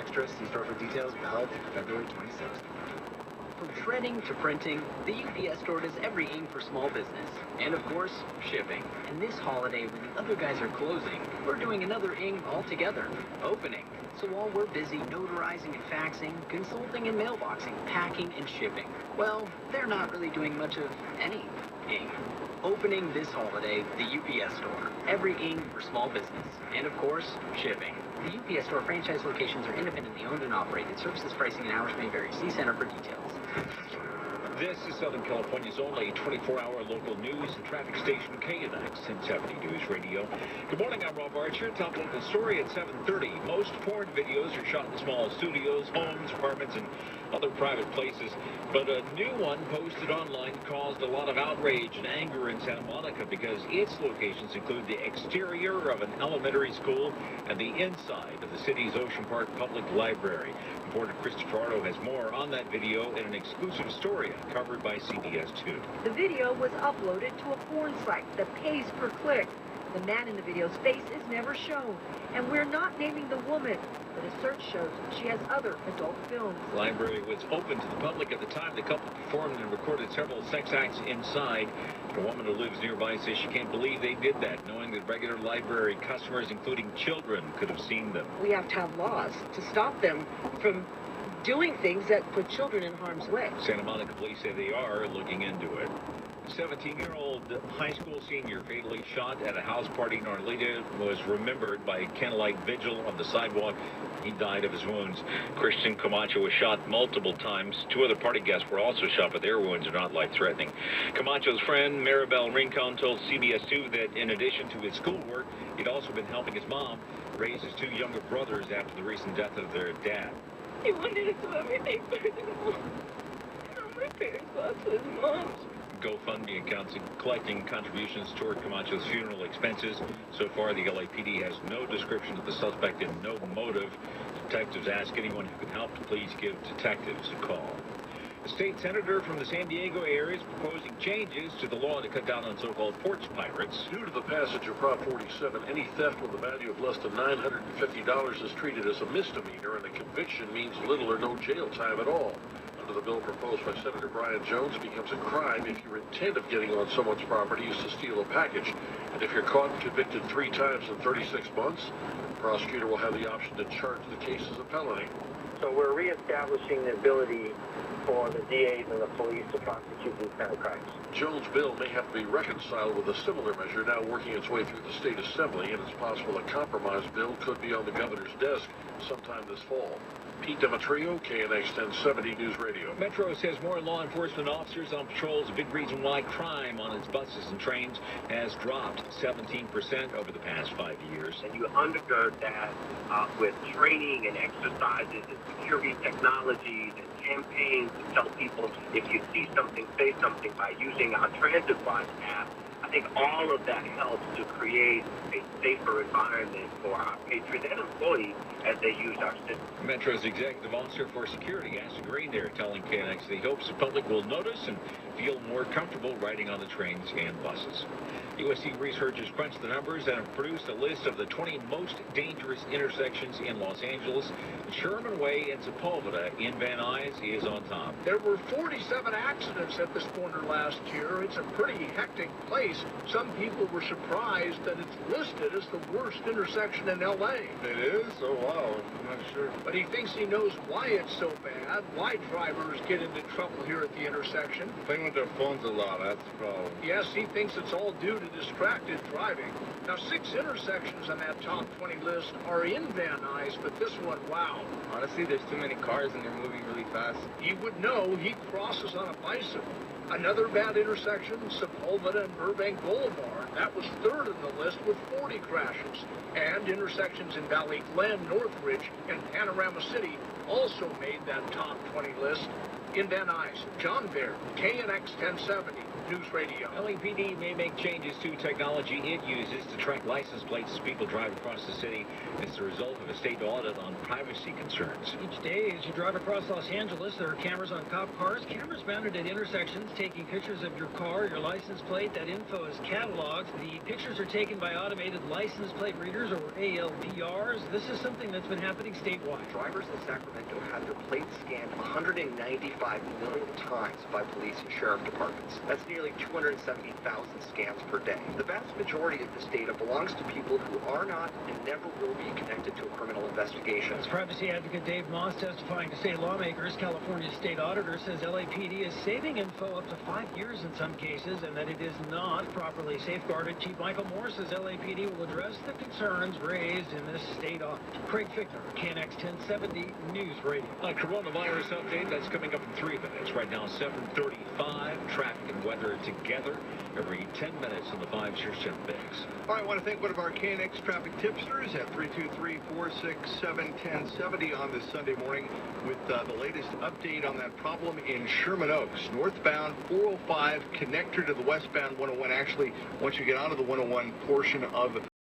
extras. See store for details. Valid through February 26th. From shredding to printing, the UPS store does everything for small business. And of course, shipping. And this holiday, when the other guys are closing, we're doing another ing altogether, opening. So while we're busy notarizing and faxing, consulting and mailboxing, packing and shipping, well, they're not really doing much of any ing. Opening this holiday, the UPS store. Every ing for small business. And of course, shipping. The UPS store franchise locations are independently owned and operated. Services, pricing, and hours may vary. See Center for details. This is Southern California's only 24-hour local news and traffic station, KNX 1070 News Radio. Good morning, I'm Rob Archer. Top local story at 7:30. Most porn videos are shot in small studios, homes, apartments, and other private places. But a new one posted online caused a lot of outrage and anger in Santa Monica because its locations include the exterior of an elementary school and the inside of the city's Ocean Park Public Library. Reporter Christopher Ardo has more on that video in an exclusive story covered by CBS 2. The video was uploaded to a porn site that pays per click. The man in the video's face is never shown, and we're not naming the woman, but a search shows she has other adult films. The library was open to the public at the time the couple performed and recorded several sex acts inside. A woman who lives nearby says she can't believe they did that, knowing that regular library customers, including children, could have seen them. We have to have laws to stop them from doing things that put children in harm's way. Santa Monica police say they are looking into it. A 17-year-old high school senior fatally shot at a house party in Arleta was remembered by a candlelight vigil on the sidewalk. He died of his wounds. Christian Camacho was shot multiple times. Two other party guests were also shot, but their wounds are not life-threatening. Camacho's friend, Maribel Rincon, told CBS 2 that in addition to his schoolwork, he'd also been helping his mom raise his two younger brothers after the recent death of their dad. He wanted to do everything for his mom. My parents lost his mom. GoFundMe accounts collecting contributions toward Camacho's funeral expenses. So far, the LAPD has no description of the suspect and no motive. Detectives ask anyone who can help to please give detectives a call. A state senator from the San Diego area is proposing changes to the law to cut down on so-called porch pirates. Due to the passage of Prop 47, any theft with a value of less than $950 is treated as a misdemeanor, and a conviction means little or no jail time at all. Under the bill proposed by Senator Brian Jones, it becomes a crime if your intent of getting on someone's property is to steal a package. And if you're caught and convicted 3 times in 36 months, the prosecutor will have the option to charge the case as a felony. So we're reestablishing the ability for the DAs and the police to prosecute these kind of crimes. Jones' bill may have to be reconciled with a similar measure now working its way through the state assembly, and it's possible a compromise bill could be on the governor's desk sometime this fall. Pete Demetrio, KNX 1070 News Radio. Metro says more law enforcement officers on patrol is a big reason why crime on its buses and trains has dropped 17% over the past 5 years. And you undergird that with training and exercises and security technologies and campaigns to tell people if you see something, say something by using our Transit Watch app. I think all of that helps to create a safer environment for our patrons and employees as they use our system. Metro's executive officer for security, Ashley Green, there telling KNX that he hopes the public will notice and feel more comfortable riding on the trains and buses. USC researchers crunched the numbers and have produced a list of the 20 most dangerous intersections in Los Angeles. Sherman Way and Sepulveda in Van Nuys is on top. There were 47 accidents at this corner last year. It's a pretty hectic place. Some people were surprised that it's listed as the worst intersection in L.A. It is? Oh, wow. I'm not sure. But he thinks he knows why it's so bad, why drivers get into trouble here at the intersection. Playing with their phones a lot, that's the problem. Yes, he thinks it's all due to distracted driving. Now, 6 intersections on that top 20 list are in Van Nuys, but this one, wow. Honestly, there's too many cars and they're moving really fast. He would know. He crosses on a bicycle. Another bad intersection, Sepulveda and Burbank Boulevard. That was 3rd on the list with 40 crashes. And intersections in Valley Glen, Northridge, and Panorama City also made that top 20 list. In Van Nuys, John Baird, KNX 1070. News Radio. LAPD may make changes to technology it uses to track license plates as people drive across the city. It's the result of a state audit on privacy concerns. Each day as you drive across Los Angeles, there are cameras on cop cars, cameras mounted at intersections, taking pictures of your car, your license plate. That info is cataloged. The pictures are taken by automated license plate readers, or ALPRs. This is something that's been happening statewide. Drivers in Sacramento had their plates scanned 195 million times by police and sheriff departments. That's nearly 270,000 scans per day. The vast majority of this data belongs to people who are not and never will be connected to a criminal investigation. As privacy advocate Dave Moss testifying to state lawmakers, California's state auditor says LAPD is saving info up to 5 years in some cases and that it is not properly safeguarded. Chief Michael Moore says LAPD will address the concerns raised in this state audit. Craig Fichtner, KNX 1070 News Radio. A coronavirus update that's coming up in 3 minutes. Right now, 7:35. Traffic and weather together every 10 minutes on the 5-6 Bigs. All right, I want to thank one of our KNX traffic tipsters at 323-467-1070 on this Sunday morning with the latest update on that problem in Sherman Oaks. Northbound 405 connector to the westbound 101. Actually, once you get out of the 101 portion of